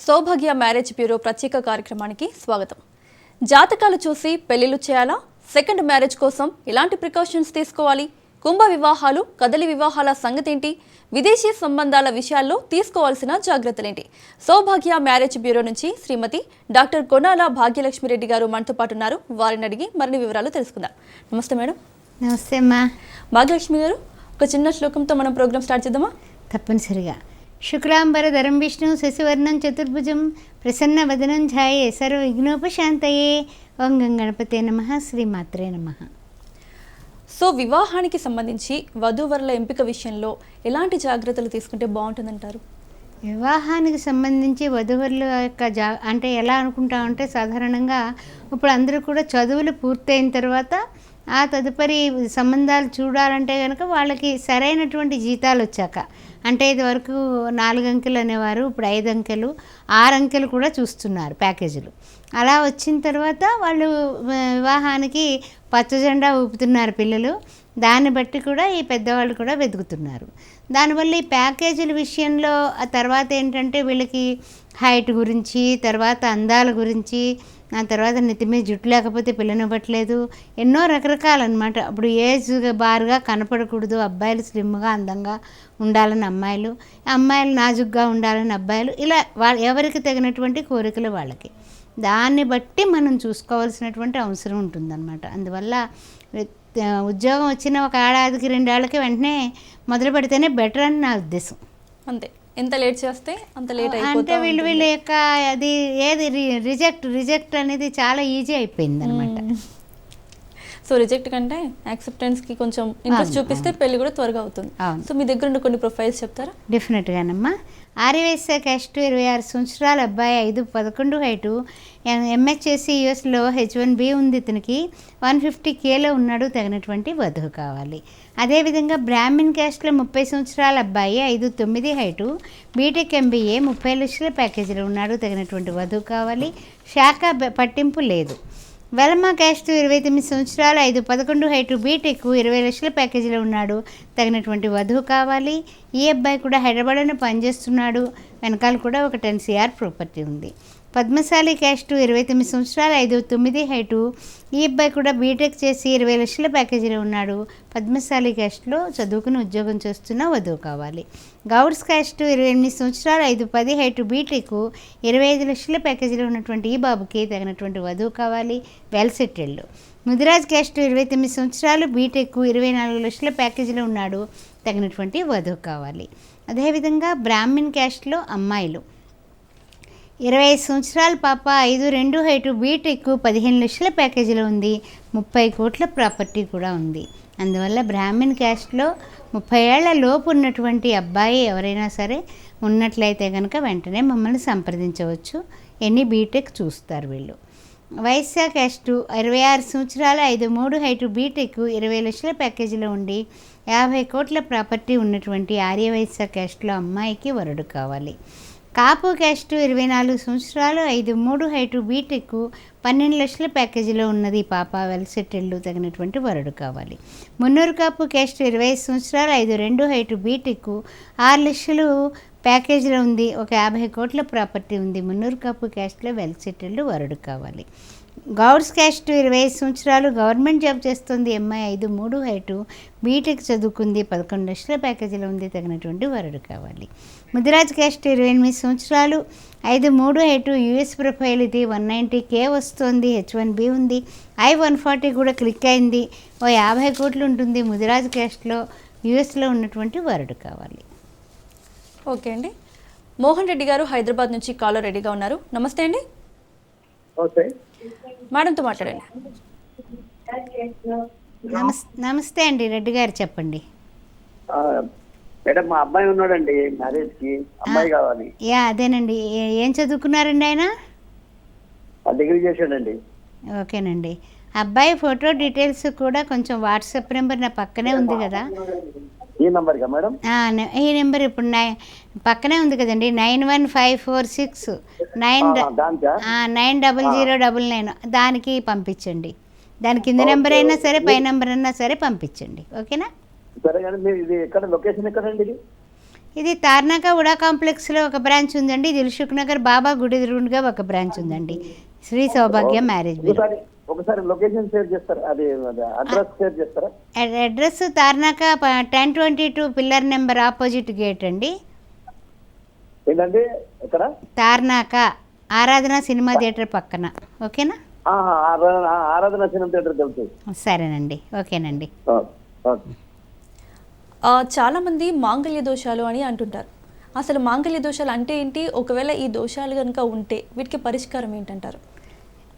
సౌభాగ్య marriage bureau ప్రత్యేక కార్యక్రమానికి స్వాగతం. జాతకాలు చూసి పెళ్లిళ్ళు చేయాలా? సెకండ్ మ్యారేజ్ కోసం ఎలాంటి ప్రికాషన్స్ తీసుకోవాలి? కుంభ వివాహాలు, కదలి వివాహాల సంగతేంటి? విదేశీ సంబంధాల విషయాల్లో తీసుకోవాల్సిన జాగ్రత్తలేంటి? సౌభాగ్య మ్యారేజ్ బ్యూరో నుంచి శ్రీమతి డాక్టర్ కొనాల భాగ్యలక్ష్మిరెడ్డి గారు మనతో పాటు ఉన్నారు. వారిని అడిగి మరిన్ని వివరాలు తెలుసుకుందాం. నమస్తే మేడం. నమస్తే అమ్మా. భాగ్యలక్ష్మి గారు, ఒక చిన్న శ్లోకంతో మనం ప్రోగ్రామ్ స్టార్ట్ చేద్దామా? తప్పనిసరిగా. శుక్లాంబరధరం విష్ణు శశివర్ణం చతుర్భుజం ప్రసన్న వదనం ఛాయే సర్వ విఘ్నోపశాంతయే. ఓం గం గణపతే నమః. శ్రీమాత్రే నమః. సో వివాహానికి సంబంధించి వధూవరుల ఎంపిక విషయంలో ఎలాంటి జాగ్రత్తలు తీసుకుంటే బాగుంటుందంటారు? వివాహానికి సంబంధించి వధువుల యొక్క అంటే ఎలా అనుకుంటామంటే, సాధారణంగా ఇప్పుడు అందరూ కూడా చదువులు పూర్తయిన తర్వాత ఆ తదుపరి సంబంధాలు చూడాలంటే కనుక వాళ్ళకి సరైనటువంటి జీతాలు వచ్చాక, అంటే ఇదివరకు 4 అంకెలు అనేవారు, ఇప్పుడు 5 అంకెలు 6 అంకెలు కూడా చూస్తున్నారు ప్యాకేజీలు. అలా వచ్చిన తర్వాత వాళ్ళు వివాహానికి పచ్చజెండా ఊపుతున్నారు పిల్లలు. దాన్ని బట్టి కూడా ఈ పెద్దవాళ్ళు కూడా వెతుకుతున్నారు. దానివల్ల ఈ ప్యాకేజీల విషయంలో ఆ తర్వాత ఏంటంటే వీళ్ళకి హైట్ గురించి, తర్వాత అందాల గురించి, ఆ తర్వాత నెత్తి మీద జుట్టు లేకపోతే పిల్లనివ్వట్లేదు, ఎన్నో రకరకాలన్నమాట. ఇప్పుడు ఏజ్ బారుగా కనపడకూడదు, అబ్బాయిలు స్లిమ్గా అందంగా ఉండాలని అమ్మాయిలు, అమ్మాయిలు నాజుగ్గా ఉండాలని అబ్బాయిలు, ఇలా ఎవరికి తగినటువంటి కోరికలు వాళ్ళకి. దాన్ని బట్టి మనం చూసుకోవాల్సినటువంటి అవసరం ఉంటుందన్నమాట. అందువల్ల ఉద్యోగం వచ్చిన ఒక ఏడాదికి 2 ఏళ్ళకి వెంటనే మొదలు పెడితేనే బెటర్ అని నా ఉద్దేశం. అంతే, ఎంత లేట్ చేస్తే అంత లేట్ అంటే వీళ్ళ యొక్క అది ఏది రిజెక్ట్ అనేది చాలా ఈజీ అయిపోయింది అనమాట. సో రిజెక్ట్ కంటే యాక్సెప్టెన్స్కి కొంచెం ఇంట్రెస్ట్ చూపిస్తే పెళ్లి కూడా త్వరగా అవుతుంది. సో మీ దగ్గర ఉన్న కొన్ని ప్రొఫైల్స్ చెప్తారా? డెఫినెట్గానమ్మా. ఆర్యవైశ్య క్యాస్ట్, 26 సంవత్సరాల అబ్బాయి, 5'11" హైటు, ఎంహెచ్ఎస్సి యూఎస్లో H1B ఉంది. ఇతనికి 150 కిలో ఉన్నాడు. తగినటువంటి వధువు కావాలి. అదేవిధంగా బ్రాహ్మిన్ క్యాస్ట్లో 30 సంవత్సరాల అబ్బాయి, 5'9" హైటు, బీటెక్ MBA, 30 లక్షల ప్యాకేజీలో ఉన్నాడు. తగినటువంటి వధువు కావాలి. శాఖ పట్టింపు లేదు. వెలమా క్యాస్ట్ 29 సంవత్సరాలు, 5'11" హైటు, బీటెక్, 20 లక్షల ప్యాకేజీలో ఉన్నాడు. తగినటువంటి వధువు కావాలి. ఈ అబ్బాయి కూడా హైదరాబాద్లోనే పనిచేస్తున్నాడు. వెనకాల కూడా ఒక 10 CR ప్రాపర్టీ ఉంది. పద్మశాలి క్యాస్ట్ 29 సంవత్సరాలు, 5'9" హైటు, ఈ అబ్బాయి కూడా బీటెక్ చేసి 20 లక్షల ప్యాకేజీలో ఉన్నాడు. పద్మశాలి క్యాస్ట్లో చదువుకుని ఉద్యోగం చేస్తున్న వధువు కావాలి. గౌడ్స్ క్యాస్ట్ 28 సంవత్సరాలు, 5'10" హైటు, బీటెక్, 25 లక్షల ప్యాకేజీలో ఉన్నటువంటి ఈ బాబుకి తగినటువంటి వధువు కావాలి. Well settled. ముదిరాజ్ క్యాస్ట్ 29 సంవత్సరాలు, బీటెక్, 24 లక్షల ప్యాకేజీలో ఉన్నాడు. తగినటువంటి వధువు కావాలి. అదేవిధంగా బ్రాహ్మిన్ క్యాస్ట్లో అమ్మాయిలు, 25 సంవత్సరాల పాప, 5'2" హైటు, బీటెక్, 15 లక్షల ప్యాకేజీలో ఉంది. 30 కోట్ల ప్రాపర్టీ కూడా ఉంది. అందువల్ల బ్రాహ్మిన్ క్యాస్ట్లో 30 ఏళ్ల లోపు ఉన్నటువంటి అబ్బాయి ఎవరైనా సరే ఉన్నట్లయితే కనుక వెంటనే మమ్మల్ని సంప్రదించవచ్చు. ఎన్ని బీటెక్ చూస్తారు వీళ్ళు. వైశ్య క్యాస్టు 26 సంవత్సరాలు, 5'3" హైటు, బీటెక్, 20 లక్షల ప్యాకేజీలో ఉండి 50 కోట్ల ప్రాపర్టీ ఉన్నటువంటి ఆర్యవైశ్య క్యాస్ట్లో అమ్మాయికి వరుడు కావాలి. కాపు క్యాస్ట్ 24 సంవత్సరాలు, 5'3" హైటు, బీటెక్, 12 లక్షల ప్యాకేజీలో ఉన్నది పాప. Well settled. తగినటువంటి వరుడు కావాలి. మున్నూరు కాపు క్యాస్ట్ 25 సంవత్సరాలు, 5'2" హైటు, బీటెక్, 6 లక్షలు ప్యాకేజీలో ఉంది. ఒక 50 కోట్ల ప్రాపర్టీ ఉంది. మున్నూరు కాపు క్యాస్ట్లో వెల్ సెటిల్డ్ వరుడు కావాలి. గౌడ్స్ క్యాస్ట్ 25 సంవత్సరాలు, గవర్నమెంట్ జాబ్ చేస్తుంది అమ్మాయి, 5'3" హైటు, బీటెక్ చదువుకుంది, 11 లక్షల ప్యాకేజీలో ఉంది. తగినటువంటి వరుడు కావాలి. ముదిరాజ్ క్యాస్ట్ 28 సంవత్సరాలు, 5'3" హైటు, యూఎస్ ప్రొఫైల్, ఇది 190K వస్తుంది. H1B ఉంది. I-140 కూడా క్లిక్ అయింది. ఓ 50 కోట్లు ఉంటుంది. ముదిరాజ్ క్యాస్ట్లో యూఎస్లో ఉన్నటువంటి వరుడు కావాలి. ఓకే అండి. మోహన్ రెడ్డి గారు హైదరాబాద్ నుంచి కాలర్ రెడీగా ఉన్నారు. నమస్తే అండి. మేడంతో మాట్లాడండి. నమస్తే అండి, రెడ్డి గారు చెప్పండి. మేడం, మా అబ్బాయి ఉన్నాడండి, మ్యారేజ్ కి అమ్మాయి కావాలి. అదేనండి. ఏం చదువుకున్నారండి ఆయన? డిగ్రీ చేశాడండి. ఓకేనండి. అబ్బాయి ఫోటో డీటెయిల్స్ కూడా కొంచెం వాట్సాప్ నెంబర్ నా పక్కనే ఉంది కదా. ఈ నెంబర్ కా మేడం? ఈ నెంబర్ ఇప్పుడు పక్కనే ఉంది కదండి, 9154690099. దానికి పంపించండి. దాని కింద నెంబర్ అయినా సరే, పై నెంబర్ అయినా సరే పంపించండి. ఓకేనా? సరే కానీ మీరు ఇది ఎక్కడ లొకేషన్ ఎక్కడండి ఇది? ఇది తార్నాక ఉడా కాంప్లెక్స్లో ఒక బ్రాంచ్ ఉందండి. దిల్సుఖ్ నగర్ బాబా గుడి ఎదురుగుండగా ఒక బ్రాంచ్ ఉందండి. శ్రీ సౌభాగ్య మ్యారేజ్ బ్యూరో. ఒకసారి లొకేషన్ షేర్ చేస్తారా? అది అడ్రస్ షేర్ చేస్తారా? Address Tarnaka 1022 pillar number opposite gate అండి. ఏంటంటే ఎక్కడ? తార్నాక ఆరాధన సినిమా థియేటర్ పక్కన. ఓకేనా? ఆరాధన సినిమా థియేటర్ తెలుసు. సరేనండి, ఓకేనండి. ఓకే. చాలామంది మాంగళ్య దోషాలు అని అంటుంటారు. అసలు మాంగళ్య దోషాలు అంటే ఏంటి? ఒకవేళ ఈ దోషాలు కనుక ఉంటే వీటికి పరిష్కారం ఏంటంటారు?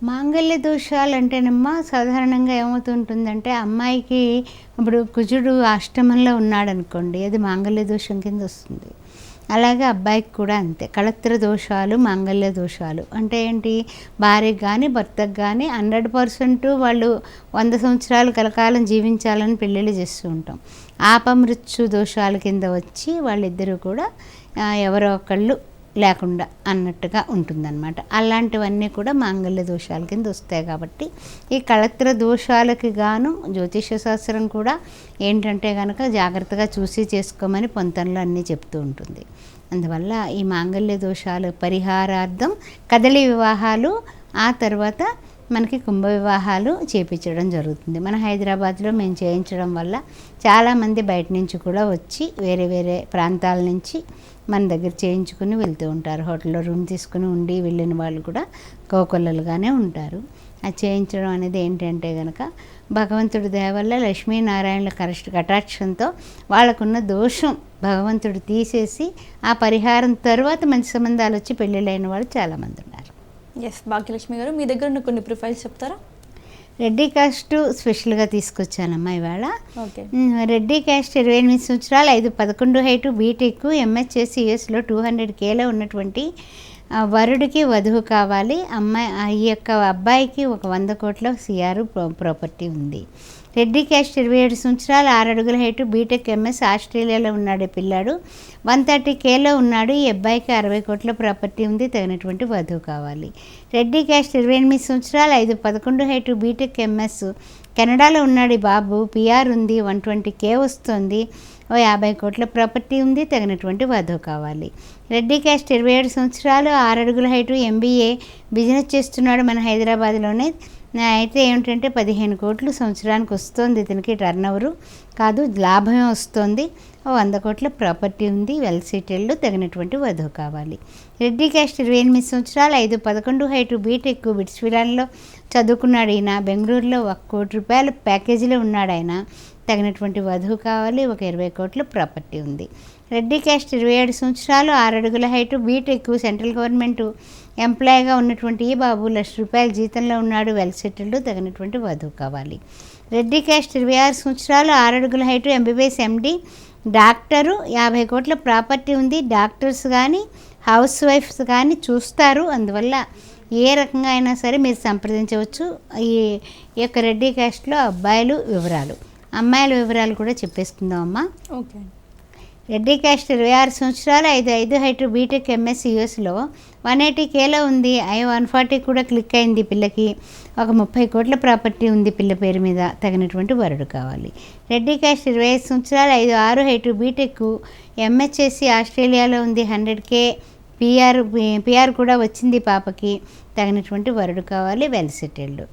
మాంగళ్య దోషాలు అంటేనమ్మా సాధారణంగా ఏమవుతుంటుందంటే అమ్మాయికి ఇప్పుడు కుజుడు అష్టమంలో ఉన్నాడనుకోండి, అది మాంగళ్య దోషం కింద వస్తుంది. అలాగే అబ్బాయికి కూడా అంతే. కళత్ర దోషాలు, మాంగళ్య దోషాలు అంటే ఏంటి? భార్యకు కానీ భర్తకు కానీ 100% వాళ్ళు 100 సంవత్సరాలు కలకాలం జీవించాలని పెళ్ళిళ్ళు చేస్తూ ఉంటాం. ఆపమృత్యు దోషాల కింద వచ్చి వాళ్ళిద్దరూ కూడా ఎవరో ఒకళ్ళు లేకుండా అన్నట్టుగా ఉంటుందన్నమాట. అలాంటివన్నీ కూడా మాంగళ్య దోషాల కింద వస్తాయి. కాబట్టి ఈ కళత్ర దోషాలకి గాను జ్యోతిష శాస్త్రం కూడా ఏంటంటే కనుక జాగ్రత్తగా చూసి చేసుకోమని పొంతనలు అన్నీ చెప్తూ ఉంటుంది. అందువల్ల ఈ మాంగళ్య దోషాలు పరిహారార్థం కదలి వివాహాలు, ఆ తర్వాత మనకి కుంభ వివాహాలు చేయించడం జరుగుతుంది. మన హైదరాబాద్లో మేము చేయించడం వల్ల చాలామంది బయట నుంచి కూడా వచ్చి వేరే వేరే ప్రాంతాల నుంచి మన దగ్గర చేయించుకుని వెళ్తూ ఉంటారు. హోటల్లో రూమ్ తీసుకుని ఉండి వెళ్ళిన వాళ్ళు కూడా కోకొల్లలుగానే ఉంటారు. అది చేయించడం అనేది ఏంటంటే కనుక భగవంతుడి దయ వల్ల లక్ష్మీనారాయణల కటాక్షంతో వాళ్ళకున్న దోషం భగవంతుడు తీసేసి ఆ పరిహారం తర్వాత మంచి సంబంధాలు వచ్చి పెళ్ళిళ్ళైన వాళ్ళు చాలామంది ఉన్నారు. ఎస్ భాగ్యలక్ష్మి గారు, మీ దగ్గర ఉన్న కొన్ని ప్రొఫైల్స్ చెప్తారా? రెడ్డి క్యాస్ట్ స్పెషల్గా తీసుకొచ్చానమ్మా ఇవాళ. ఓకే. రెడ్డి క్యాస్ట్ 28 సంవత్సరాలు, 5'11" హైటు, బీటెక్, ఎంఎస్ యుఎస్లో 200Kలో ఉన్నటువంటి వరుడికి వధువు కావాలి. ఈ యొక్క అబ్బాయికి ఒక 100 కోట్ల సిఆర్ ప్రాపర్టీ ఉంది. రెడ్డి క్యాస్ట్ 27 సంవత్సరాలు, 6 అడుగుల హైటు, బీటెక్, ఎంఎస్, ఆస్ట్రేలియాలో ఉన్నాడు పిల్లాడు. 130Kలో ఉన్నాడు. ఈ అబ్బాయికి 60 కోట్ల ప్రాపర్టీ ఉంది. తగినటువంటి వధువు కావాలి. రెడ్డి క్యాస్ట్ 28 సంవత్సరాలు, 5'11" హైటు, బీటెక్, ఎంఎస్, కెనడాలో ఉన్నాడు ఈ బాబు. పిఆర్ ఉంది. 120K వస్తుంది. 50 కోట్ల ప్రాపర్టీ ఉంది. తగినటువంటి వధువు కావాలి. రెడ్డి క్యాస్ట్ 27 సంవత్సరాలు, 6 అడుగుల హైటు, ఎంబీఏ, బిజినెస్ చేస్తున్నాడు మన హైదరాబాద్లోనే. అయితే ఏమిటంటే 15 కోట్లు సంవత్సరానికి వస్తుంది ఇతనికి. టర్నోవరు కాదు, లాభమే వస్తుంది. 100 కోట్ల ప్రాపర్టీ ఉంది. Well settled. తగినటువంటి వధువు కావాలి. రెడ్డి క్యాస్ట్ 28 సంవత్సరాలు, 5'11" హైటు, బీటెక్, బిట్స్విలాన్లో చదువుకున్నాడు ఈయన. బెంగళూరులో 1 కోటి రూపాయల ప్యాకేజీలో ఉన్నాడు ఆయన. తగినటువంటి వధువు కావాలి. 20 కోట్ల ప్రాపర్టీ ఉంది. రెడ్డి క్యాస్ట్ 27 సంవత్సరాలు, 6 అడుగుల హైటు, బీటెక్, సెంట్రల్ గవర్నమెంట్ ఎంప్లాయీగా ఉన్నటువంటి ఈ బాబు 1,00,000 రూపాయల జీతంలో ఉన్నాడు. Well settled. తగినటువంటి వధువు కావాలి. రెడ్డి క్యాస్ట్ 26 సంవత్సరాలు, 6 అడుగుల హైటు, ఎంబీబీఎస్, ఎండి, డాక్టరు, 50 కోట్ల ప్రాపర్టీ ఉంది. డాక్టర్స్ కానీ హౌస్ వైఫ్స్ కానీ చూస్తారు. అందువల్ల ఏ రకంగా అయినా సరే మీరు సంప్రదించవచ్చు. ఈ యొక్క రెడ్డి క్యాస్ట్లో అబ్బాయిలు వివరాలు, అమ్మాయిల వివరాలు కూడా చెప్పేసుకుందాం అమ్మా. ఓకే. రెడ్డి క్యాస్ట్ 26 సంవత్సరాలు, 5'5" హైటు, బీటెక్, ఎంఎస్, యుఎస్లో 180Kలో ఉంది. 140 కూడా క్లిక్ అయింది పిల్లకి. ఒక 30 కోట్ల ప్రాపర్టీ ఉంది పిల్ల పేరు మీద. తగినటువంటి వరుడు కావాలి. రెడ్డి క్యాస్ట్ 25 సంవత్సరాలు, 5'6" హైటు, బీటెక్, ఎంహెచ్ఎస్సి, ఆస్ట్రేలియాలో ఉంది. 100K పిఆర్ కూడా వచ్చింది పాపకి. తగినటువంటి వరుడు కావాలి. Well settled.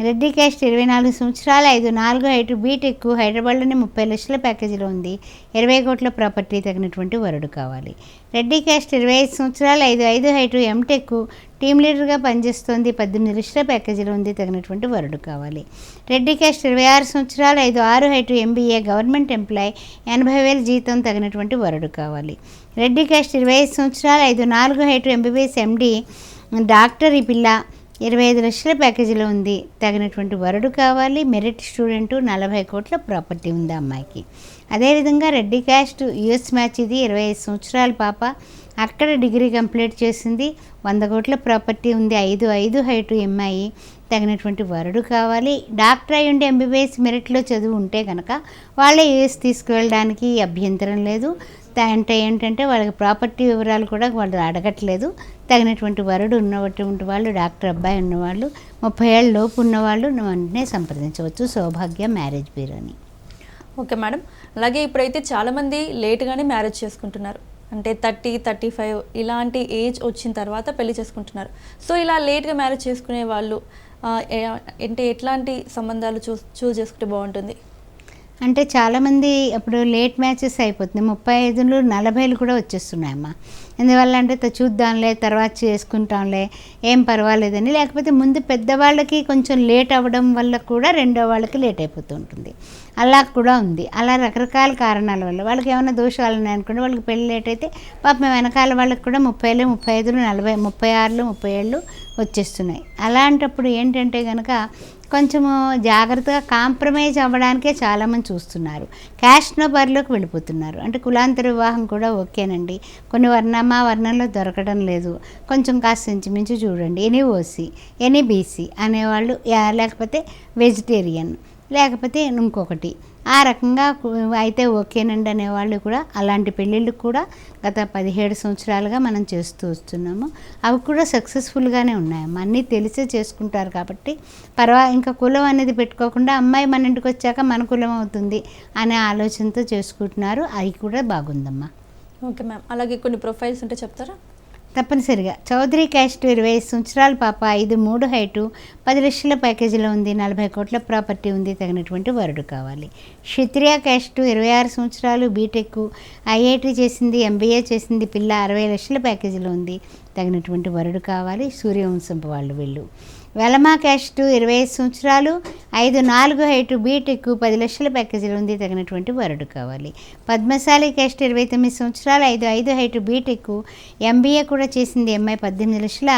రెడ్డి క్యాస్ట్ 24 సంవత్సరాలు, 5'4" హైటు, బీటెక్, హైదరాబాద్లోనే 30 లక్షల ప్యాకేజీలో ఉంది. 20 కోట్ల ప్రాపర్టీ. తగినటువంటి వరుడు కావాలి. రెడ్డి క్యాస్ట్ 25 సంవత్సరాలు, 5'5" హైటు, ఎంటెక్, టీమ్ లీడర్గా పనిచేస్తోంది. 18 లక్షల ప్యాకేజీలో ఉంది. తగినటువంటి వరుడు కావాలి. రెడ్డి క్యాస్ట్ 26 సంవత్సరాలు, 5'6" హైటు, ఎంబీఏ, గవర్నమెంట్ ఎంప్లాయ్, 80,000 జీతం. తగినటువంటి వరుడు కావాలి. రెడ్డి క్యాస్ట్ 25 సంవత్సరాలు, 5'4" హైటు, ఎంబీబీఎస్, ఎండి, డాక్టర్, ఈ పిల్ల 25 లక్షల ప్యాకేజీలో ఉంది. తగినటువంటి వరుడు కావాలి. మెరిట్ స్టూడెంటు, 40 కోట్ల ప్రాపర్టీ ఉంది అమ్మాయికి. అదేవిధంగా రెడ్డి క్యాస్ట్ యుఎస్ మ్యాచ్ ఇది. 25 సంవత్సరాల పాప, అక్కడ డిగ్రీ కంప్లీట్ చేసింది. 100 కోట్ల ప్రాపర్టీ ఉంది. 5'5" హైటు, ఎంఐ. తగినటువంటి వరుడు కావాలి. డాక్టర్ అయి ఉండి ఎంబీబీఎస్ మెరిట్లో చదువు ఉంటే కనుక వాళ్ళే యుఎస్ తీసుకువెళ్ళడానికి అభ్యంతరం లేదు. అంటే ఏంటంటే వాళ్ళకి ప్రాపర్టీ వివరాలు కూడా వాళ్ళు అడగట్లేదు. తగినటువంటి వరుడు ఉన్నటువంటి వాళ్ళు, డాక్టర్ అబ్బాయి ఉన్నవాళ్ళు, 30 ఏళ్ళ లోపు ఉన్నవాళ్ళు వెంటనే సంప్రదించవచ్చు సౌభాగ్య మ్యారేజ్ బ్యూరోని. Okay madam. అలాగే ఇప్పుడైతే చాలామంది లేట్గానే మ్యారేజ్ చేసుకుంటున్నారు. అంటే 30-35 ఇలాంటి ఏజ్ వచ్చిన తర్వాత పెళ్లి చేసుకుంటున్నారు. సో ఇలా లేట్గా మ్యారేజ్ చేసుకునే వాళ్ళు అంటే ఎట్లాంటి సంబంధాలు చూస్ చేసుకుంటే బాగుంటుంది? అంటే చాలామంది అప్పుడు లేట్ మ్యాచెస్ అయిపోతుంది, 35లు 40లు కూడా వచ్చేస్తున్నాయమ్మా. ఎందువల్ల అంటే చూద్దాంలే తర్వాత చేసుకుంటాంలే ఏం పర్వాలేదని, లేకపోతే ముందు పెద్దవాళ్ళకి కొంచెం లేట్ అవ్వడం వల్ల కూడా రెండో వాళ్ళకి లేట్ అయిపోతూ ఉంటుంది. అలా కూడా ఉంది. అలా రకరకాల కారణాల వల్ల వాళ్ళకి ఏమైనా దోషాలు ఉన్నాయనుకోండి, వాళ్ళకి పెళ్ళి లేట్ అయితే పాపం వెనకాల వాళ్ళకి కూడా 30లు 35లు 40 36లు 37లు వచ్చేస్తున్నాయి. అలాంటప్పుడు ఏంటంటే కనుక కొంచెము జాగ్రత్తగా కాంప్రమైజ్ అవ్వడానికే చాలామంది చూస్తున్నారు. క్యాస్ట్నో బరిలోకి వెళ్ళిపోతున్నారు. అంటే కులాంతర వివాహం కూడా ఓకేనండి, కొన్ని వర్ణంలో దొరకడం లేదు, కొంచెం కాస్త ఇంచుమించు చూడండి, ఎనీ ఓసీ ఎనీ బీసీ అనేవాళ్ళు, లేకపోతే వెజిటేరియన్, లేకపోతే ఇంకొకటి ఆ రకంగా అయితే ఓకేనండి అనేవాళ్ళు కూడా, అలాంటి పెళ్ళిళ్ళు కూడా గత 17 సంవత్సరాలుగా మనం చేస్తూ వస్తున్నాము. అవి కూడా సక్సెస్ఫుల్గానే ఉన్నాయమ్మా. అన్నీ తెలిసే చేసుకుంటారు కాబట్టి ఇంకా కులం అనేది పెట్టుకోకుండా అమ్మాయి మన ఇంటికి వచ్చాక మన కులం అవుతుంది అనే ఆలోచనతో చేసుకుంటున్నారు. అవి కూడా బాగుందమ్మా. Okay ma'am. అలాగే కొన్ని ప్రొఫైల్స్ ఉంటే చెప్తారా? తప్పనిసరిగా. చౌదరి క్యాస్ట్ 25 సంవత్సరాల పాప, 5'3" హైటు, 10 లక్షల ప్యాకేజీలో ఉంది, 40 కోట్ల ప్రాపర్టీ ఉంది, తగినటువంటి వరుడు కావాలి. క్షత్రియ క్యాస్ట్ 26 సంవత్సరాలు, బీటెక్, ఐఐటి చేసింది, ఎంబీఏ చేసింది, పిల్ల 60 లక్షల ప్యాకేజీలో ఉంది, తగినటువంటి వరుడు కావాలి. సూర్యవంశంపు వాళ్ళు వీళ్ళు. వెలమా క్యాస్ట్ 25 సంవత్సరాలు, 5'4" హైటు, బీటెక్, 10 లక్షల ప్యాకేజీలో ఉంది, తగినటువంటి వరుడు కావాలి. పద్మశాలి క్యాస్ట్ 29 సంవత్సరాలు, 5'5" హైటు, బీటెక్, ఎంబీఏ కూడా చేసింది, ఎంఐ 18 లక్షల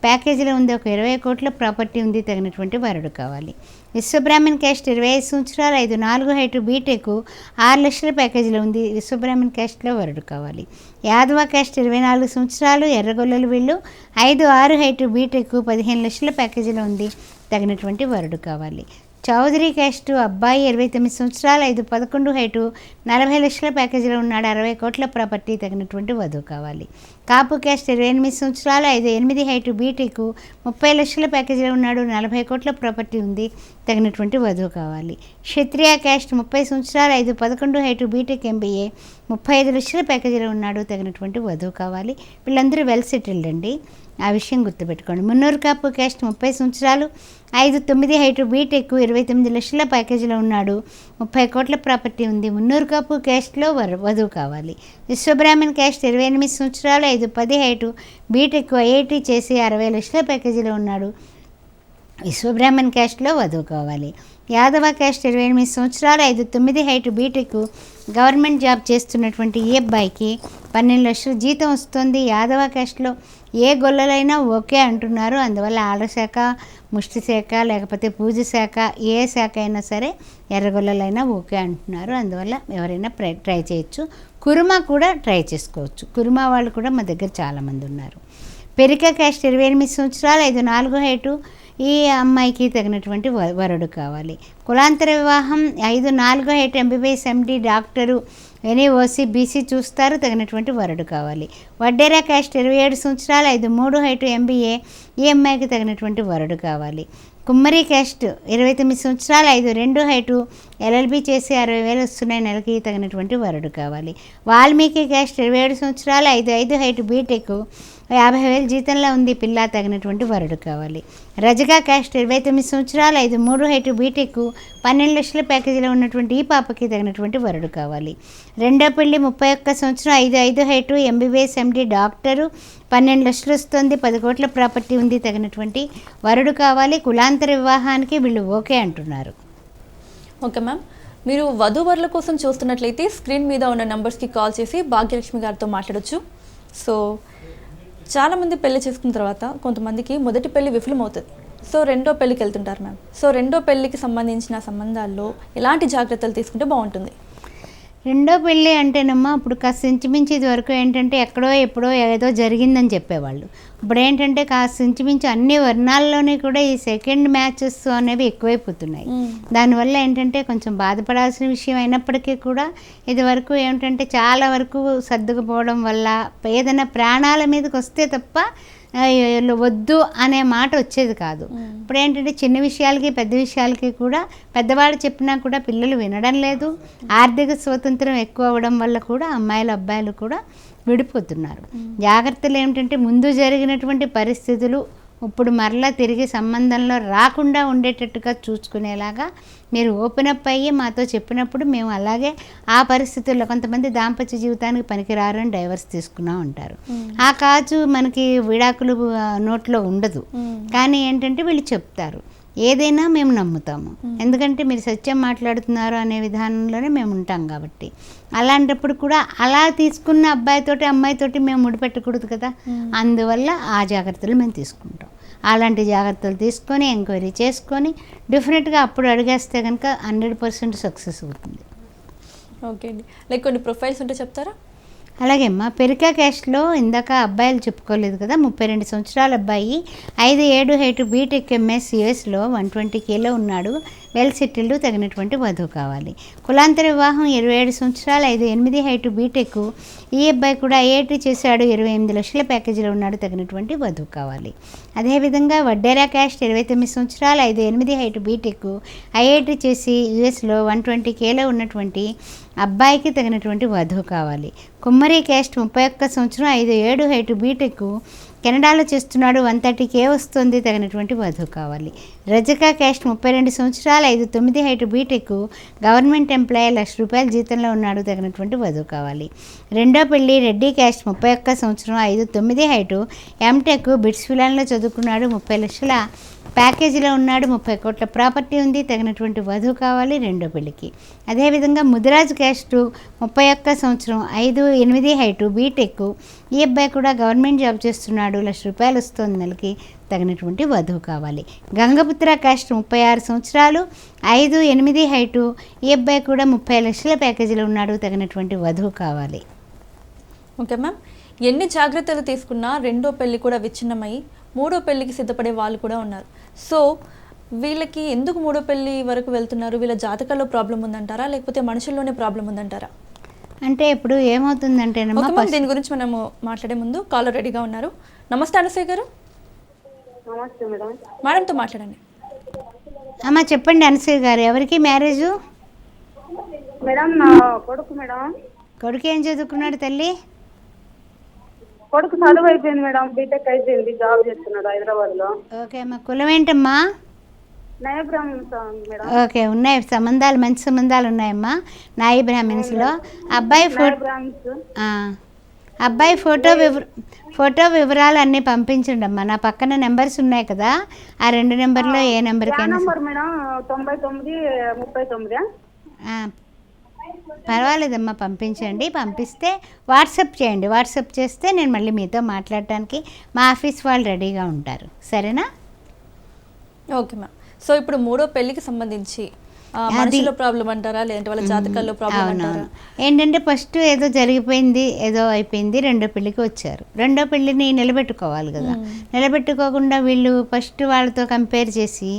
ప్యాకేజీలో ఉంది, ఒక 20 కోట్ల ప్రాపర్టీ ఉంది, తగినటువంటి వరుడు కావాలి. విశ్వబ్రాహ్మణ్ క్యాస్ట్ 25 సంవత్సరాలు, 5'4" హైటు, బీటెక్, 6 లక్షల ప్యాకేజీలో ఉంది, విశ్వబ్రాహ్మణ్ క్యాస్ట్లో వరుడు కావాలి. యాదవ క్యాస్ట్ 24 సంవత్సరాలు, ఎర్రగొల్లలు వీళ్ళు, 5'6" హైటు, బీటెక్, 15 లక్షల ప్యాకేజీలో ఉంది, తగినటువంటి వరుడు కావాలి. చౌదరి క్యాస్ట్ అబ్బాయి 29 సంవత్సరాలు, 5'11" హైటు, 40 లక్షల ప్యాకేజీలో ఉన్నాడు, 60 కోట్ల ప్రాపర్టీ, తగినటువంటి వధువు కావాలి. కాపు క్యాస్ట్ 28 సంవత్సరాలు, 5'8" హైటు, బీటెక్, 30 లక్షల ప్యాకేజీలో ఉన్నాడు, 40 కోట్ల ప్రాపర్టీ ఉంది, తగినటువంటి వధువు కావాలి. క్షత్రియ క్యాస్ట్ 30 సంవత్సరాలు, 5'11" హైటు, బీటెక్, ఎంబీఏ, 35 లక్షల ప్యాకేజీలో ఉన్నాడు, తగినటువంటి వధువు కావాలి. వీళ్ళందరూ వెల్ సెటిల్డ్ అండి, ఆ విషయం గుర్తుపెట్టుకోండి. మున్నూరు కాపు క్యాస్ట్ 30 సంవత్సరాలు, 5'9" హైటు, బీటెక్, 29 లక్షల ప్యాకేజీలో ఉన్నాడు, 30 కోట్ల ప్రాపర్టీ ఉంది, మున్నూరు కాపు క్యాస్ట్లో వధువు కావాలి. విశ్వబ్రాహ్మణ్ క్యాస్ట్ 28 సంవత్సరాలు, 5'10" హైటు, బీటెక్, ఐఐటి చేసి 60 లక్షల ప్యాకేజీలో ఉన్నాడు, విశ్వబ్రాహ్మణ్ క్యాస్ట్లో వధువు కావాలి. యాదవ క్యాస్ట్ 28 సంవత్సరాలు, 5'9" హైటు, బీటెక్, గవర్నమెంట్ జాబ్ చేస్తున్నటువంటి ఈ అబ్బాయికి 12 లక్షల జీతం వస్తుంది. యాదవ క్యాస్ట్లో ఏ గొల్లలైనా ఓకే అంటున్నారు. అందువల్ల ఆడశాఖ, ముష్టి శాఖ, లేకపోతే పూజ శాఖ, ఏ శాఖ అయినా సరే ఎర్రగొల్లలైనా ఓకే అంటున్నారు. అందువల్ల ఎవరైనా ట్రై చేయొచ్చు. కురుమా కూడా ట్రై చేసుకోవచ్చు. కురుమా వాళ్ళు కూడా మా దగ్గర చాలామంది ఉన్నారు. పెరిక క్యాస్ట్ 28 సంవత్సరాలు, 5'4" హైటు, ఈ అమ్మాయికి తగినటువంటి వరుడు కావాలి. కులాంతర వివాహం, 5'4" హైట్, ఎంబీబీఎస్, ఎండి, డాక్టరు, ఎనీ ఓసీ బీసీ చూస్తారు, తగినటువంటి వరుడు కావాలి. వడ్డేరా క్యాస్ట్ 27 సంవత్సరాలు, 5'3" హైటు, ఎంబీఏ, ఈ అమ్మాయికి తగినటువంటి వరుడు కావాలి. కుమ్మరి క్యాస్ట్ 29 సంవత్సరాలు, 5'2" హైటు, ఎల్ఎల్బీ చేసి 60,000 వస్తున్నాయి నెలకి, తగినటువంటి వరుడు కావాలి. వాల్మీకి క్యాస్ట్ 27 సంవత్సరాలు, 5'5" హైటు, బీటెక్, 50,000 జీతంలో ఉంది, పిల్ల, తగినటువంటి వరుడు కావాలి. రజగా క్యాస్ట్ 29 సంవత్సరాలు, 5'3" హైటు, బీటెక్, 12 లక్షల ప్యాకేజీలో ఉన్నటువంటి ఈ పాపకి తగినటువంటి వరుడు కావాలి. రెండో పెళ్లి 31 సంవత్సరం, 5'5" హైటు, ఎంబీబీఎస్, ఎండి, డాక్టరు, 12 లక్షలు వస్తుంది, 10 కోట్ల ప్రాపర్టీ ఉంది, తగినటువంటి వరుడు కావాలి. కులాంతర వివాహానికి వీళ్ళు ఓకే అంటున్నారు. Okay ma'am. మీరు వధూవరుల కోసం చూస్తున్నట్లయితే స్క్రీన్ మీద ఉన్న నెంబర్స్కి కాల్ చేసి భాగ్యలక్ష్మి గారితో మాట్లాడొచ్చు. సో చాలామంది పెళ్లి చేసుకున్న తర్వాత కొంతమందికి మొదటి పెళ్లి విఫలమవుతుంది. సో రెండో పెళ్ళికి వెళ్తుంటారు మ్యామ్. సో రెండో పెళ్ళికి సంబంధించిన సంబంధాల్లో ఎలాంటి జాగ్రత్తలు తీసుకుంటే బాగుంటుంది? రెండో పెళ్ళి అంటేనమ్మా ఇప్పుడు కాస్త ఇంచుమించు ఇది వరకు ఏంటంటే ఎక్కడో ఎప్పుడో ఏదో జరిగిందని చెప్పేవాళ్ళు. ఇప్పుడు ఏంటంటే కాస్త ఇంచుమించు అన్ని వర్ణాల్లోనే కూడా ఈ సెకండ్ మ్యాచెస్ అనేవి ఎక్కువైపోతున్నాయి. దానివల్ల ఏంటంటే కొంచెం బాధపడాల్సిన విషయం అయినప్పటికీ కూడా ఇది వరకు ఏమిటంటే చాలా వరకు సర్దుకుపోవడం వల్ల ఏదైనా ప్రాణాల మీదకి వస్తే తప్ప వద్దు అనే మాట వచ్చేది కాదు. ఇప్పుడు ఏంటంటే చిన్న విషయాలకి పెద్ద విషయాలకి కూడా పెద్దవాళ్ళు చెప్పినా కూడా పిల్లలు వినడం లేదు. ఆర్థిక స్వాతంత్రం ఎక్కువ అవ్వడం వల్ల కూడా అమ్మాయిలు అబ్బాయిలు కూడా విడిపోతున్నారు. జాగ్రత్తలు ఏమిటంటే ముందు జరిగినటువంటి పరిస్థితులు ఇప్పుడు మరలా తిరిగి సంబంధంలో రాకుండా ఉండేటట్టుగా చూసుకునేలాగా మీరు ఓపెన్ అప్ అయ్యి మాతో చెప్పినప్పుడు మేము అలాగే ఆ పరిస్థితుల్లో కొంతమంది దాంపత్య జీవితానికి పనికిరారు అని డైవర్స్ తీసుకున్నా ఉంటారు. ఆ కాజు మనకి విడాకులు నోట్లో ఉండదు. కానీ ఏంటంటే వీళ్ళు చెప్తారు, ఏదైనా మేము నమ్ముతాము, ఎందుకంటే మీరు సత్యం మాట్లాడుతున్నారు అనే విధానంలోనే మేము ఉంటాం కాబట్టి. అలాంటప్పుడు కూడా అలా తీసుకున్న అబ్బాయితోటి అమ్మాయితోటి మేము ముడిపెట్టకూడదు కదా. అందువల్ల ఆ జాగ్రత్తలు మేము తీసుకుంటాం. అలాంటి జాగ్రత్తలు తీసుకొని ఎంక్వైరీ చేసుకొని డెఫినెట్గా అప్పుడు అడిగేస్తే కనుక 100% సక్సెస్ అవుతుంది. ఓకే అండి. లైక్ కొన్ని ప్రొఫైల్స్ ఉంటే చెప్తారా? అలాగే అమ్మా, పెరికా క్యాస్ట్లో ఇందాక అబ్బాయిలు చెప్పుకోలేదు కదా. 32 సంవత్సరాల అబ్బాయి, 5'7" హైట్, బీటెక్ ఎంఎస్ యుఎస్లో 120 కిలో ఉన్నాడు, వెల్ సెటిల్డ్, తగినటువంటి వధువు కావాలి. కులాంతర వివాహం, 27 సంవత్సరాలు, 5'8" హైట్, బీటెక్. ఈ అబ్బాయి కూడా ఐఐటి చేశాడు, 28 లక్షల ప్యాకేజీలో ఉన్నాడు, తగినటువంటి వధువు కావాలి. అదేవిధంగా వడ్డేరా క్యాస్ట్, 29 సంవత్సరాలు, 5'8" హైట్, బీటెక్, ఐఐటి చేసి యుఎస్లో 120 కిలో ఉన్నటువంటి అబ్బాయికి తగినటువంటి వధువు కావాలి. కుమ్మరి క్యాస్ట్, 31 సంవత్సరం, 5'7" హైట్, బీటెక్, కెనడాలో చేస్తున్నాడు, 130K వస్తుంది, తగినటువంటి వధువు కావాలి. రజకా క్యాస్ట్, 32 సంవత్సరాలు, 5'9" హైట్, బీటెక్, గవర్నమెంట్ ఎంప్లాయీ, ₹1,00,000 జీతంలో ఉన్నాడు, తగినటువంటి వధువు కావాలి. రెండో పెళ్లి రెడ్డి క్యాస్ట్, 31 సంవత్సరం, 5'9" హైట్, ఎంటెక్, బిట్స్విలాన్లో చదువుకున్నాడు, 30 లక్షల ప్యాకేజీలో ఉన్నాడు, 30 కోట్ల ప్రాపర్టీ ఉంది, తగినటువంటి వధువు కావాలి రెండో పెళ్లికి. అదేవిధంగా ముదిరాజు క్యాస్ట్, 31 సంవత్సరం, 5'8" హైట్, బీటెక్. ఈ అబ్బాయి కూడా గవర్నమెంట్ జాబ్ చేస్తున్నాడు, ₹1,00,000 వస్తుంది నెలకి, తగినటువంటి వధువు కావాలి. గంగపుత్ర క్యాస్ట్, 36 సంవత్సరాలు, 5'8" హైటు. ఈ అబ్బాయి కూడా 30 లక్షల ప్యాకేజీలో ఉన్నాడు, తగినటువంటి వధువు కావాలి. Okay ma'am. ఎన్ని జాగ్రత్తలు తీసుకున్నా రెండో పెళ్లి కూడా విచ్ఛిన్నమై మూడో పెళ్లికి సిద్ధపడే వాళ్ళు కూడా ఉన్నారు. సో వీళ్ళకి ఎందుకు మూడో పెళ్లి వరకు వెళ్తున్నారు? వీళ్ళ జాతకాల్లో ప్రాబ్లం ఉందంటారా, లేకపోతే మనుషుల్లోనే ప్రాబ్లం ఉందంటారా? అంటే ఇప్పుడు ఏమవుతుందంటేనమ్మా, దీని గురించి మనము మాట్లాడే ముందు కాలర్ రెడీగా ఉన్నారు. నమస్తే అనసూయ గారు. నమస్తే మేడం. మేడంతో మాట్లాడండి. అమ్మ చెప్పండి అనసూయ గారు, ఎవరికి మ్యారేజు? మేడం నా కొడుకు మేడం. కొడుకు ఏం చదువుకున్నాడు తల్లి? కొడుకు చదువు అయిపోయింది మేడం, బీటెక్ అయిపోయింది, జాబ్ చేస్తున్నాడు హైదరాబాద్లో. ఓకే అమ్మా, కులం ఏంటమ్మా? నాయ బ్రాహ్మణ్స్ మేడం. ఓకే, ఉన్నాయి సంబంధాలు, మంచి సంబంధాలు ఉన్నాయమ్మా నాయి బ్రాహ్మణ్స్లో. అబ్బాయి అబ్బాయి ఫోటో వివరాలు అన్నీ పంపించండి అమ్మా. నా పక్కన నెంబర్స్ ఉన్నాయి కదా, ఆ 2 నెంబర్లో ఏ నెంబర్కైనా. మేడం 9939. పర్వాలేదమ్మా, పంపించండి. పంపిస్తే వాట్సాప్ చేయండి. వాట్సాప్ చేస్తే నేను మళ్ళీ మీతో మాట్లాడటానికి మా ఆఫీస్ వాళ్ళు రెడీగా ఉంటారు. సరేనా? Okay ma'am. సో ఇప్పుడు మూడో పెళ్లికి సంబంధించి మనుషుల ప్రాబ్లం అంటారా, లేదంటే వాళ్ళ జాతకాల్లో ప్రాబ్లం అంటారా? ఏంటంటే ఫస్ట్ ఏదో జరిగిపోయింది, ఏదో అయిపోయింది, రెండో పెళ్ళికి వచ్చారు. రెండో పెళ్ళిని నిలబెట్టుకోవాలి కదా. నిలబెట్టుకోకుండా వీళ్ళు ఫస్ట్ వాళ్ళతో కంపేర్ చేసి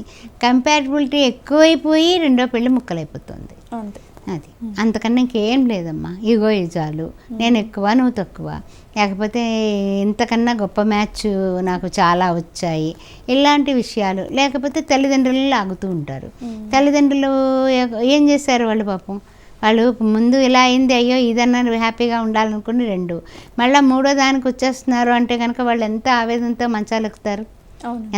కంపారిబిలిటీ ఎక్కువైపోయి రెండో పెళ్ళి ముక్కలైపోతుంది. అంతే, అది అంతకన్నా ఇంకేం లేదమ్మా. ఈగో చాలు, నేను ఎక్కువ నువ్వు తక్కువ, లేకపోతే ఇంతకన్నా గొప్ప మ్యాచ్ నాకు చాలా వచ్చాయి, ఇలాంటి విషయాలు. లేకపోతే తల్లిదండ్రులు లాగుతూ ఉంటారు. తల్లిదండ్రులు ఏం చేశారు వాళ్ళు పాపం, వాళ్ళు ముందు ఇలా అయింది, అయ్యో ఇదన్నా హ్యాపీగా ఉండాలనుకుని 2, మళ్ళీ 3వ దానికి వచ్చేస్తున్నారు అంటే కనుక వాళ్ళు ఎంత ఆవేదనతో మంచాలు ఎక్కుతారు,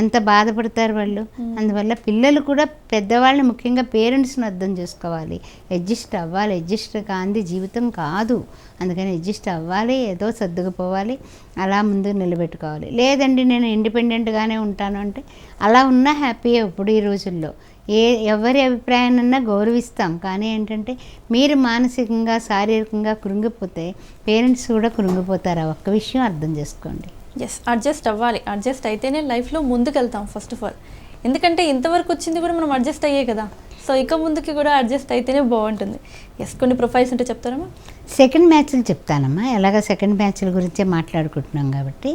ఎంత బాధపడతారు వాళ్ళు. అందువల్ల పిల్లలు కూడా పెద్దవాళ్ళని, ముఖ్యంగా పేరెంట్స్ని అర్థం చేసుకోవాలి. అడ్జస్ట్ అవ్వాలి. అడ్జస్ట్ కాంది జీవితం కాదు. అందుకని అడ్జస్ట్ అవ్వాలి, ఏదో సర్దుకుపోవాలి, అలా ముందు నిలబెట్టుకోవాలి. లేదండి నేను ఇండిపెండెంట్గానే ఉంటాను అంటే అలా ఉన్నా హ్యాపీయే. ఇప్పుడు ఈ రోజుల్లో ఎవరి అభిప్రాయాన్నన్నా గౌరవిస్తాం, కానీ ఏంటంటే మీరు మానసికంగా శారీరకంగా కృంగిపోతే పేరెంట్స్ కూడా కృంగిపోతారు. ఆ ఒక్క విషయం అర్థం చేసుకోండి. ఎస్, అడ్జస్ట్ అవ్వాలి. అడ్జస్ట్ అయితేనే లైఫ్లో ముందుకెళ్తాం ఫస్ట్ ఆఫ్ ఆల్. ఎందుకంటే ఇంతవరకు వచ్చింది కూడా మనం అడ్జస్ట్ అయ్యే కదా. సో ఇక ముందుకి కూడా అడ్జస్ట్ అయితేనే బాగుంటుంది. ఎస్, కొన్ని ప్రొఫైల్స్ ఉంటే చెప్తారమ్మా? సెకండ్ మ్యాచ్లు చెప్తానమ్మా. ఎలాగ సెకండ్ మ్యాచ్ల గురించే మాట్లాడుకుంటున్నాం కాబట్టి.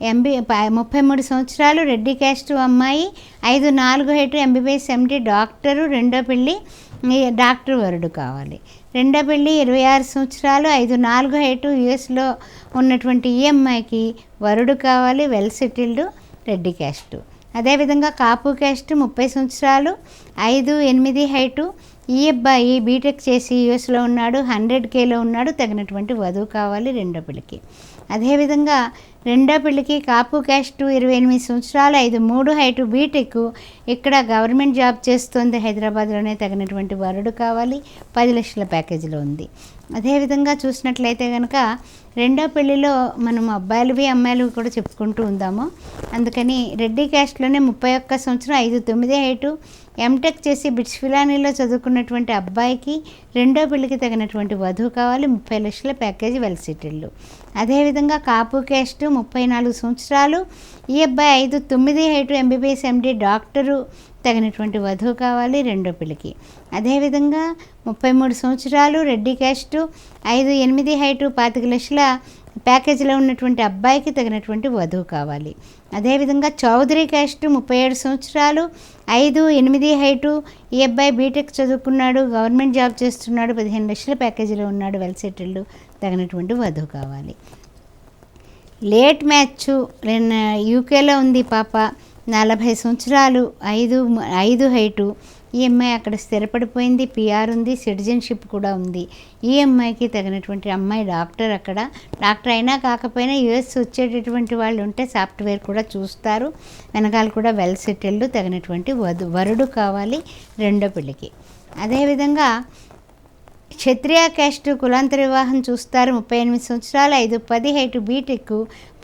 33 సంవత్సరాలు, రెడ్డి క్యాస్ట్ అమ్మాయి, 5'4" హైట్, MBBS MD, డాక్టరు, రెండో పెళ్ళి, డాక్టర్ వరుడు కావాలి. రెండో పెళ్ళి 26 సంవత్సరాలు 5'4" హైటు యుఎస్లో ఉన్నటువంటి ఈ అమ్మాయికి వరుడు కావాలి, వెల్ సెటిల్డ్, రెడ్డి క్యాస్ట్. అదేవిధంగా కాపు క్యాస్ట్ 30 సంవత్సరాలు 5'8" హైటు ఈ అబ్బాయి బీటెక్ చేసి యుఎస్లో ఉన్నాడు, 100Kలో ఉన్నాడు, తగినటువంటి వధువు కావాలి రెండో పెళ్ళికి. అదేవిధంగా రెండో పెళ్ళికి కాపు క్యాస్ట్ 28 సంవత్సరాలు 5'3" హైటు బీటెక్, ఇక్కడ గవర్నమెంట్ జాబ్ చేస్తుంది హైదరాబాద్లోనే, తగినటువంటి వరుడు కావాలి, 10 లక్షల ప్యాకేజీలో ఉంది. అదేవిధంగా చూసినట్లయితే కనుక రెండో పెళ్ళిలో మనం అబ్బాయిలవి అమ్మాయిలవి కూడా చెప్పుకుంటూ ఉందాము. అందుకని రెడ్డి క్యాస్ట్లోనే 31 సంవత్సరం 5'9" హైటు ఎంటెక్ చేసి బిట్స్ ఫిలానీలో చదువుకున్నటువంటి అబ్బాయికి రెండో పెళ్ళికి తగినటువంటి వధువు కావాలి, 30 లక్షల ప్యాకేజీ, వెల్ సెటిల్డ్. అదేవిధంగా కాపు క్యాస్ట్ 34 సంవత్సరాలు ఈ అబ్బాయి 5'9" హైటు ఎంబీబీఎస్ ఎండి డాక్టరు, తగినటువంటి వధువు కావాలి రెండో పెళ్ళికి. అదేవిధంగా 33 సంవత్సరాలు రెడ్డి క్యాస్ట్ 5'8" హైటు 25 లక్షల ప్యాకేజీలో ఉన్నటువంటి అబ్బాయికి తగినటువంటి వధువు కావాలి. అదేవిధంగా చౌదరి క్యాస్ట్ 37 సంవత్సరాలు 5'8" హైటు ఈ అబ్బాయి బీటెక్ చదువుకున్నాడు, గవర్నమెంట్ జాబ్ చేస్తున్నాడు, 15 లక్షల ప్యాకేజీలో ఉన్నాడు, వెల్ సెటిల్డ్, తగినటువంటి వధువు కావాలి. లేట్ మ్యాచ్ యూకేలో ఉంది పాప, 40 సంవత్సరాలు 5'5" హైటు ఈ అమ్మాయి అక్కడ స్థిరపడిపోయింది, పిఆర్ ఉంది, సిటిజన్షిప్ కూడా ఉంది. ఈ అమ్మాయికి తగినటువంటి అమ్మాయి డాక్టర్, అక్కడ డాక్టర్ అయినా కాకపోయినా యుఎస్ వచ్చేటటువంటి వాళ్ళు ఉంటే సాఫ్ట్వేర్ కూడా చూస్తారు, వెనకాల కూడా వెల్ సెటిల్డ్, తగినటువంటి వరుడు కావాలి రెండో పెళ్ళికి. అదేవిధంగా క్షత్రియ క్యాస్ట్ కులాంతర వివాహం చూస్తారు, 38 సంవత్సరాలు 5'10" హైటు బీటెక్,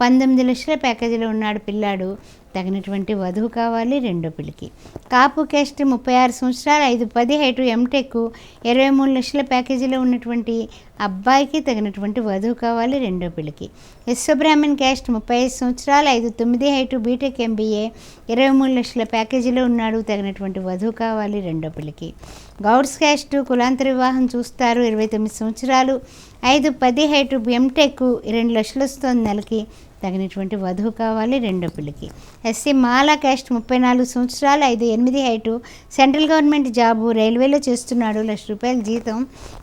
19 లక్షల ప్యాకేజీలో ఉన్నాడు పిల్లాడు, తగినటువంటి వధువు కావాలి రెండో పెళ్ళికి. కాపు క్యాస్ట్ 36 సంవత్సరాలు 5'10" హైటు ఎంటెక్, 23 లక్షల ప్యాకేజీలో ఉన్నటువంటి అబ్బాయికి తగినటువంటి వధువు కావాలి రెండో పెళ్ళికి. విశ్వబ్రాహ్మణ్ క్యాస్ట్ 35 సంవత్సరాలు 5'9" హైటు బీటెక్ ఎంబీఏ, 23 లక్షల ప్యాకేజీలో ఉన్నాడు, తగినటువంటి వధువు కావాలి రెండో పెళ్ళికి. గౌడ్స్ క్యాస్ట్ కులాంతర వివాహం చూస్తారు, 29 సంవత్సరాలు 5'10" హైటు ఎంటెక్, 2 లక్షలు వస్తుంది నెలకి, తగినటువంటి వధువు కావాలి రెండో పెళ్ళికి. ఎస్సీ మాలా క్యాస్ట్ 34 సంవత్సరాలు 5'8" హైటు సెంట్రల్ గవర్నమెంట్ జాబు, రైల్వేలో చేస్తున్నాడు, ₹1,00,000 జీతం,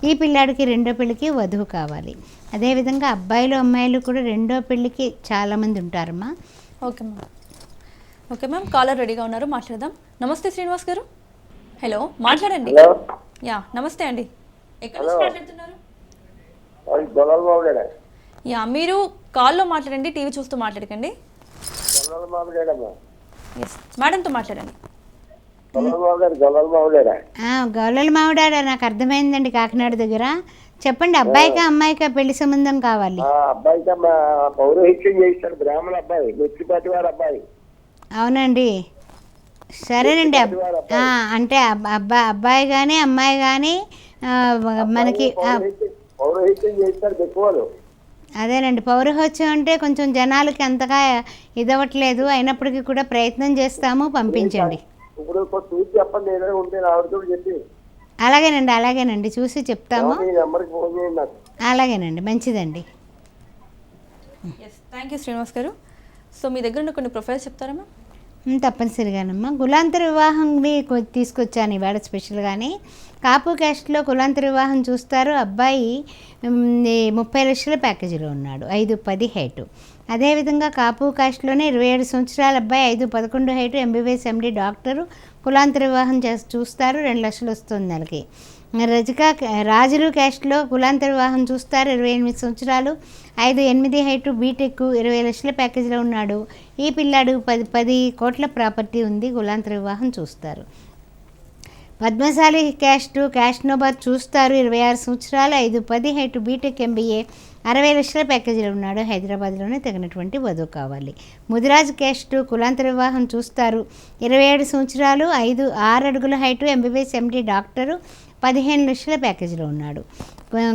ఈ పిల్లాడికి రెండో పెళ్ళికి వధువు కావాలి. అదేవిధంగా అబ్బాయిలు అమ్మాయిలు కూడా రెండో పెళ్ళికి చాలామంది ఉంటారమ్మా. ఓకే మ్యామ్, కాలర్ రెడీగా ఉన్నారు, మాట్లాడదాం. నమస్తే శ్రీనివాస్ గారు. హలో, మాట్లాడండి. యా నమస్తే అండి, ఎక్కడ నుంచి మాట్లాడుతున్నారు? యా, మీరు కాల్లో మాట్లాడండి, టీవీ చూస్తూ మాట్లాడకండి. ఎస్, మేడంతో మాట్లాడండి. గౌలల మావిడాడ, నాకు అర్థమైందండి, కాకినాడ దగ్గర. చెప్పండి, అబ్బాయికా అమ్మాయికా పెళ్లి సంబంధం కావాలి? అవునండి, సరేనండి. అంటే అబ్బాయి కానీ అమ్మాయి కానీ మనకి అదేనండి, పౌరహోత్సవం అంటే కొంచెం జనాలకి అంతగా ఇదవ్వట్లేదు, అయినప్పటికీ కూడా ప్రయత్నం చేస్తాము, పంపించండి. అలాగేనండి చూసి చెప్తాము. అలాగేనండి, మంచిదండి. థ్యాంక్ యూ శ్రీనివాస్ గారు. సో మీ దగ్గర ఉన్న కొన్ని ప్రొఫైల్స్ చెప్తారా మ్యామ్? తప్పనిసరిగానమ్మా. కులాంతర వివాహంవి తీసుకొచ్చాను ఇవాళ స్పెషల్గానే. కాపు క్యాస్ట్లో కులాంతర వివాహం చూస్తారు, అబ్బాయి 30 లక్షల ప్యాకేజీలో ఉన్నాడు, 5'10" హైటు. అదేవిధంగా కాపు కాస్ట్లోనే 27 సంవత్సరాల అబ్బాయి 5'11" హైటు ఎంబీబీఎస్ ఎండి డాక్టరు, కులాంతర వివాహం చూస్తారు, 2 లక్షలు వస్తుంది నెలకి. రాజులు క్యాస్ట్లో కులాంతర వివాహం చూస్తారు, 28 సంవత్సరాలు 5'8" హైటు బీటెక్, 20 లక్షల ప్యాకేజీలో ఉన్నాడు, ఈ పిల్లాడు 10 కోట్ల ప్రాపర్టీ ఉంది, కులాంతర వివాహం చూస్తారు. పద్మశాలి క్యాస్ట్ నోబార్ చూస్తారు, 26 సంవత్సరాలు 5'10" హైటు బీటెక్ ఎంబీఏ, 60 లక్షల ప్యాకేజీలో ఉన్నాడు, హైదరాబాద్లోనే తగినటువంటి వధువు కావాలి. ముదిరాజ్ క్యాస్ట్ కులాంతర వివాహం చూస్తారు, 27 సంవత్సరాలు 6 అడుగుల హైటు ఎంబీబీఎస్ ఎండి డాక్టరు, 15 లక్షల ప్యాకేజీలో ఉన్నాడు.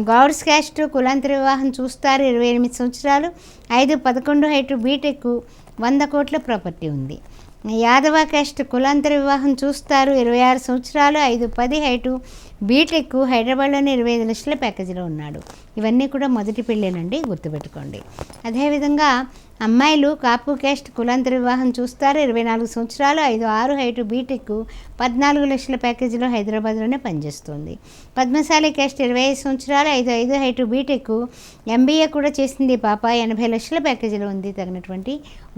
గౌడ్స్ క్యాస్ట్ కులాంతర వివాహం చూస్తారు, 28 సంవత్సరాలు 5'11" హైటు బీటెక్, 100 కోట్ల ప్రాపర్టీ ఉంది. యాదవ క్యాస్ట్ కులాంతర వివాహం చూస్తారు, 26 సంవత్సరాలు 5'10" హైటు బీటెక్ హైదరాబాద్లోని 25 లక్షల ప్యాకేజీలో ఉన్నాడు. ఇవన్నీ కూడా మొదటి పెళ్ళేనండి, గుర్తుపెట్టుకోండి. అదేవిధంగా అమ్మాయిలు కాపు క్యాస్ట్ కులాంతర వివాహం చూస్తారు. 24 సంవత్సరాలు, 5'6" హైటు, బీటెక్ 14 లక్షల ప్యాకేజీలో హైదరాబాద్లోనే పనిచేస్తుంది. పద్మశాలి క్యాస్ట్ 25 సంవత్సరాలు, 5'5" హైటు, బీటెక్ MBA కూడా చేసింది పాప. 80 లక్షల ప్యాకేజీలో ఉంది. తగినటువంటి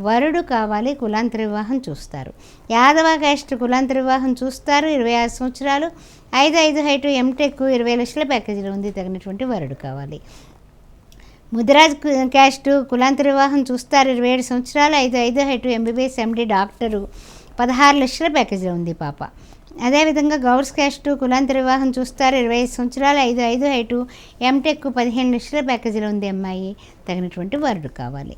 వరుడు కావాలి. కులాంతర వివాహం చూస్తారు. యాదవ క్యాస్ట్ కులాంతర వివాహం చూస్తారు. 26 సంవత్సరాలు, 5'5" హైటు, ఎంటెక్ 20 లక్షల ప్యాకేజీలో ఉంది. తగినటువంటి వరుడు కావాలి. ముదిరాజ్ క్యాస్ట్ కులాంతర వివాహం చూస్తారు. 27 సంవత్సరాలు, 5'5" హైటు, MBBS MD డాక్టరు 16 లక్షల ప్యాకేజీలో ఉంది పాప. అదేవిధంగా గౌడ్స్ క్యాస్ట్ కులాంతర వివాహం చూస్తారు. 25 సంవత్సరాలు, 5'5" హైటు, ఎంటెక్ 15 లక్షల ప్యాకేజీలో ఉంది అమ్మాయి. తగినటువంటి వరుడు కావాలి.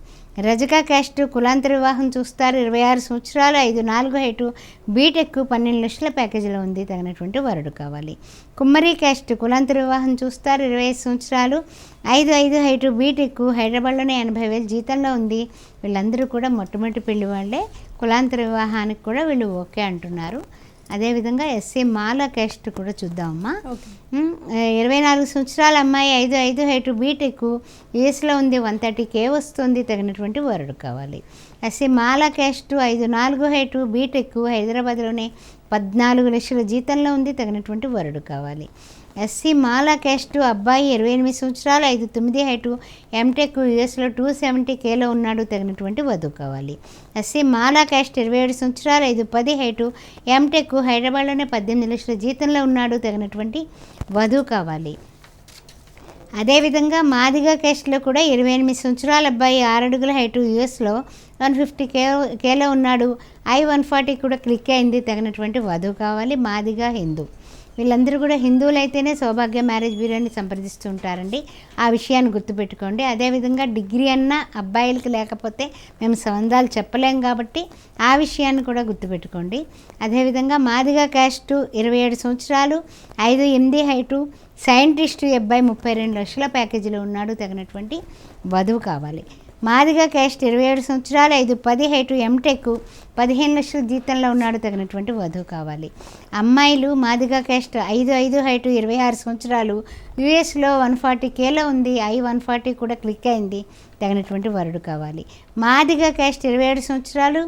రజక క్యాస్ట్ కులాంతర వివాహం చూస్తారు. 26 సంవత్సరాలు, 5'4" హైటు, బీటెక్ 12 లక్షల ప్యాకేజీలో ఉంది. తగినటువంటి వరుడు కావాలి. కుమ్మరి క్యాస్ట్ కులాంతర వివాహం చూస్తారు. 25 సంవత్సరాలు, 5'5" హైటు, బీటెక్ హైదరాబాద్లోనే 80,000 జీతంలో ఉంది. వీళ్ళందరూ కూడా మొట్టమొదటి పెళ్లి వాళ్ళే. కులాంతర వివాహానికి కూడా వీళ్ళు ఓకే అంటున్నారు. అదేవిధంగా ఎస్సీ మాల క్యాస్ట్ కూడా చూద్దామమ్మా. 24 సంవత్సరాల అమ్మాయి, 5'5" హైటు, బీటెక్ యూఎస్లో ఉంది. 130K వస్తుంది. తగినటువంటి వరుడు కావాలి. ఎస్సీ మాల క్యాస్ట్ 5'4" హైటు, బీటెక్ హైదరాబాద్లోనే 14 లక్షల జీతంలో ఉంది. తగినటువంటి వరుడు కావాలి. ఎస్సీ మాల క్యాస్ట్ అబ్బాయి 28 సంవత్సరాలు, 5'9" హైటు, ఎంటెక్ యూఎస్లో 270Kలో ఉన్నాడు. తగినటువంటి వధువు కావాలి. ఎస్సీ మాల క్యాస్ట్ 27 సంవత్సరాలు, 5'10" హైటు, ఎంటెక్ హైదరాబాద్లోనే 18 లక్షల జీతంలో ఉన్నాడు. తగినటువంటి వధువు కావాలి. అదేవిధంగా మాదిగ క్యాస్ట్లో కూడా 28 సంవత్సరాల అబ్బాయి, 6 అడుగుల హైటు, యూఎస్లో 150Kలో ఉన్నాడు. I-140 కూడా క్లిక్ అయింది. తగినటువంటి వధువు కావాలి. మాదిగ హిందూ. వీళ్ళందరూ కూడా హిందువులైతేనే సౌభాగ్య మ్యారేజ్ బ్యూరోని సంప్రదిస్తూ ఉంటారండి. ఆ విషయాన్ని గుర్తుపెట్టుకోండి. అదేవిధంగా డిగ్రీ అన్న అబ్బాయిలకి లేకపోతే మేము సంబంధాలు చెప్పలేం కాబట్టి ఆ విషయాన్ని కూడా గుర్తుపెట్టుకోండి. అదేవిధంగా మాదిగ క్యాస్ట్ 27 సంవత్సరాలు, 5'8" హైటు, సైంటిస్టు అబ్బాయి 32 లక్షల ప్యాకేజీలో ఉన్నాడు. తగినటువంటి వధువు కావాలి. మాదిగ క్యాస్ట్ 27 సంవత్సరాలు, 5'10" హైటు, ఎంటెక్ 15 లక్షల జీతంలో ఉన్నాడు. తగినటువంటి వధువు కావాలి. అమ్మాయిలు మాదిగ క్యాస్ట్ 5'5" హైటు, 26 సంవత్సరాలు, యూఎస్లో 140Kలో ఉంది. I-140 కూడా క్లిక్ అయింది. తగినటువంటి వరుడు కావాలి. మాదిగ క్యాస్ట్ 27 సంవత్సరాలు,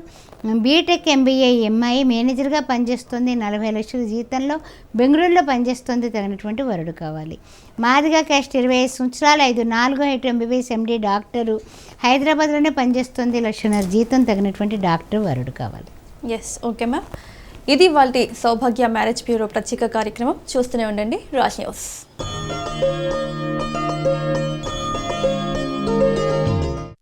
బీటెక్ MBA అమ్మాయి, మేనేజర్గా పనిచేస్తుంది. 40 లక్షల జీతంలో బెంగళూరులో పనిచేస్తుంది. తగినటువంటి వరుడు కావాలి. మాదిగ క్యాస్ట్ 25 సంవత్సరాలు, 5'4" హైటు, MBBS MD డాక్టరు హైదరాబాద్లోనే పనిచేస్తుంది. 1,50,000 జీతం. తగినటువంటి డాక్టర్ వరుడు కావాలి. Yes, okay ma'am. ఇది వాళ్ళ సౌభాగ్య మ్యారేజ్ బ్యూరో ప్రత్యేక కార్యక్రమం. చూస్తూనే ఉండండి రాజ్ న్యూస్.